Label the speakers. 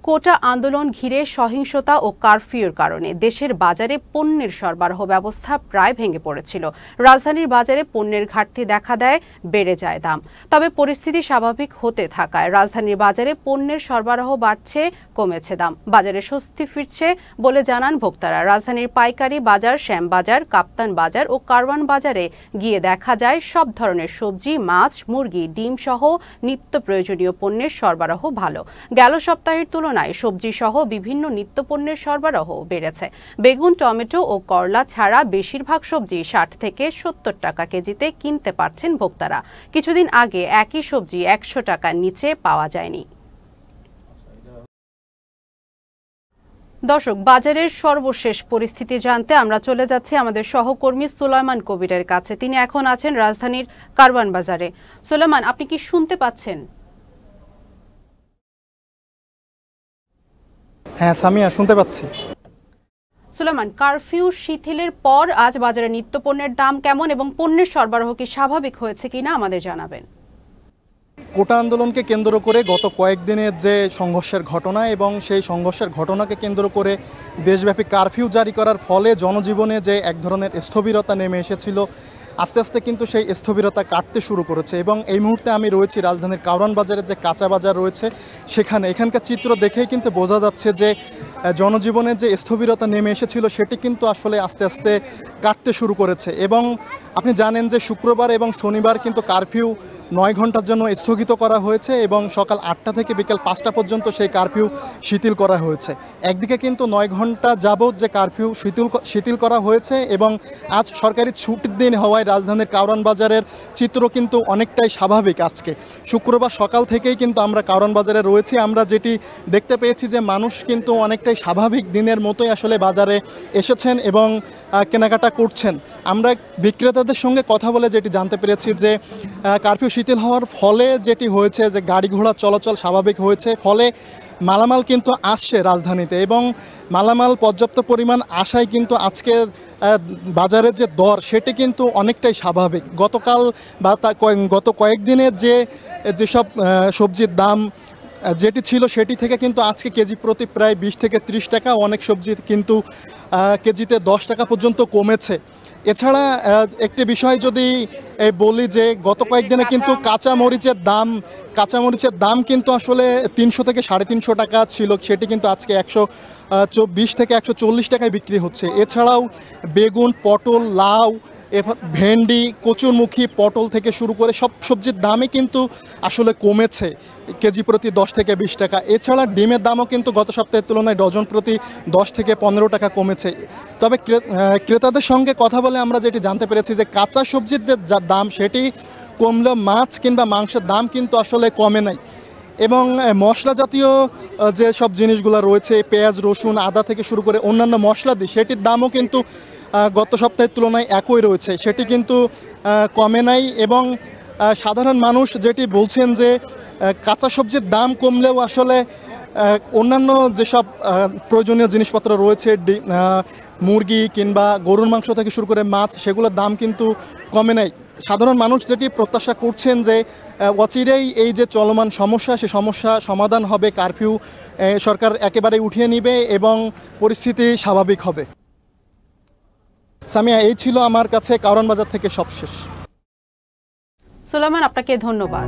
Speaker 1: কোটা আন্দোলন ঘিরে সহিংসতা ও কারফিউর কারণে দেশের বাজারে পণ্যের সরবরাহ ব্যবস্থা প্রায় ভেঙে পড়েছিল। রাজধানীর বাজারে পণ্যের ঘাটতি দেখা দেয়, বেড়ে যায় দাম। তবে পরিস্থিতি স্বাভাবিক হতে থাকায় রাজধানীর বাজারে পণ্যের সরবরাহ বাড়ছে, কমেছে দাম। বাজারে স্বস্তি ফিরছে বলে জানান ভোক্তারা। রাজধানীর পাইকারি বাজার, শ্যামবাজার, কাপ্তান বাজার ও কারওয়ান বাজারে গিয়ে দেখা যায় সব ধরনের সবজি, মাছ, মুরগি, ডিম সহ নিত্য প্রয়োজনীয় পণ্যের সরবরাহ ভালো। গেল সপ্তাহের তুলনায় সবজি সহ বিভিন্ন নিত্যপণ্যের সরবরাহ বেড়েছে। বেগুন, টমেটো ও করলা ছাড়া বেশিরভাগ সবজি ৬০ থেকে ৭০ টাকা কেজিতে কিনতে পারছেন ভোক্তারা। কিছুদিন আগে একই সবজি ১০০ টাকার নিচে পাওয়া যায়নি। দর্শক, বাজারের সর্বশেষ পরিস্থিতি জানতে আমরা চলে যাচ্ছি আমাদের সহকর্মী সুলাইমান কবিরের কাছে। তিনি এখন আছেন রাজধানীর কারওয়ান বাজারে। সুলাইমান, আপনি কি শুনতে পাচ্ছেন?
Speaker 2: হ্যাঁ সামিয়া, শুনতে পাচ্ছি।
Speaker 1: সুলাইমান, কারফিউ শিথিলের পর আজ বাজারে নিত্যপণ্যের দাম কেমন এবং পণ্যের সরবরাহ কি স্বাভাবিক হয়েছে কিনা আমাদের জানাবেন।
Speaker 2: কোটা আন্দোলনকে কেন্দ্র করে গত কয়েকদিনের যে সংঘর্ষের ঘটনা এবং সেই সংঘর্ষের ঘটনাকে কেন্দ্র করে দেশব্যাপী কারফিউ জারি করার ফলে জনজীবনে যে এক ধরনের স্থবিরতা নেমে এসেছিল, আস্তে আস্তে কিন্তু সেই স্থবিরতা কাটতে শুরু করেছে। এবং এই মুহূর্তে আমি রয়েছি রাজধানীর কারওয়ান বাজারের যে কাঁচা বাজার রয়েছে সেখানে। এখানকার চিত্র দেখেই কিন্তু বোঝা যাচ্ছে যে জনজীবনের যে স্থবিরতা নেমে এসেছিল সেটি কিন্তু আসলে আস্তে আস্তে কাটতে শুরু করেছে। এবং আপনি জানেন যে শুক্রবার এবং শনিবার কিন্তু কারফিউ ৯ ঘন্টার জন্য স্থগিত করা হয়েছে এবং সকাল ৮টা থেকে বিকেল ৫টা পর্যন্ত সেই কারফিউ শিথিল করা হয়েছে। একদিকে কিন্তু ৯ ঘন্টা যাবৎ যে কারফিউ শিথিল করা হয়েছে এবং আজ সরকারি ছুটির দিন হওয়ায় রাজধানীর কারওয়ান বাজারের চিত্র কিন্তু অনেকটাই স্বাভাবিক। আজকে শুক্রবার সকাল থেকেই কিন্তু আমরা কারওয়ান বাজারে রয়েছি। আমরা যেটি দেখতে পেয়েছি যে মানুষ কিন্তু অনেকটাই স্বাভাবিক দিনের মতোই আসলে বাজারে এসেছেন এবং কেনাকাটা করছেন। আমরা বিক্রেতাদের সঙ্গে কথা বলে যেটি জানতে পেরেছি যে কারফিউ শিথিল হওয়ার ফলে যেটি হয়েছে যে গাড়ি ঘোড়া চলাচল স্বাভাবিক হয়েছে, ফলে মালামাল কিন্তু আসছে রাজধানীতে এবং মালামাল পর্যাপ্ত পরিমাণ আসায় কিন্তু আজকে বাজারের যে দর সেটি কিন্তু অনেকটাই স্বাভাবিক। গতকাল বা গত কয়েকদিনের যেসব সবজির দাম যেটি ছিল সেটি থেকে কিন্তু আজকে কেজি প্রতি প্রায় ২০ থেকে ৩০ টাকা, অনেক সবজি কিন্তু কেজিতে ১০ টাকা পর্যন্ত কমেছে। এছাড়া একটি বিষয় যদি বলি যে গত কয়েকদিনে কিন্তু কাঁচামরিচের দাম কিন্তু আসলে ৩০০ থেকে ৩৫০ টাকা ছিল, সেটি কিন্তু আজকে ১২০ থেকে ১৪০ টাকায় বিক্রি হচ্ছে। এছাড়াও বেগুন, পটল, লাউ, এরপর ভেন্ডি, কচুরমুখী, পটল থেকে শুরু করে সব সবজির দামই কিন্তু আসলে কমেছে কেজি প্রতি ১০ থেকে ২০ টাকা। এছাড়া ডিমের দামও কিন্তু গত সপ্তাহের তুলনায় ডজন প্রতি ১০ থেকে ১৫ টাকা কমেছে। তবে ক্রেতাদের সঙ্গে কথা বলে আমরা যেটি জানতে পেরেছি যে কাঁচা সবজির যে দাম সেটি কমলেও মাছ কিংবা মাংসের দাম কিন্তু আসলে কমে নাই। এবং মশলা জাতীয় যে সব জিনিসগুলো রয়েছে, পেঁয়াজ, রসুন, আদা থেকে শুরু করে অন্যান্য মশলাদি, সেটির দামও কিন্তু গত সপ্তাহের তুলনায় একই রয়েছে, সেটি কিন্তু কমে নাই। এবং সাধারণ মানুষ যেটি বলছেন যে কাঁচা সবজির দাম কমলেও আসলে অন্যান্য যেসব প্রয়োজনীয় জিনিসপত্র রয়েছে, মুরগি কিংবা গরুর মাংস থেকে শুরু করে মাছ, সেগুলোর দাম কিন্তু কমে নাই। সাধারণ মানুষ যেটি প্রত্যাশা করছেন যে অচিরেই এই যে চলমান সমস্যা, সে সমস্যা সমাধান হবে, কারফিউ সরকার একেবারে উঠিয়ে নেবে এবং পরিস্থিতি স্বাভাবিক হবে। সামিয়া, এই ছিল আমার কাছে কারওয়ান বাজার থেকে সবশেষ।
Speaker 1: সুলাইমান, আপনাকে ধন্যবাদ।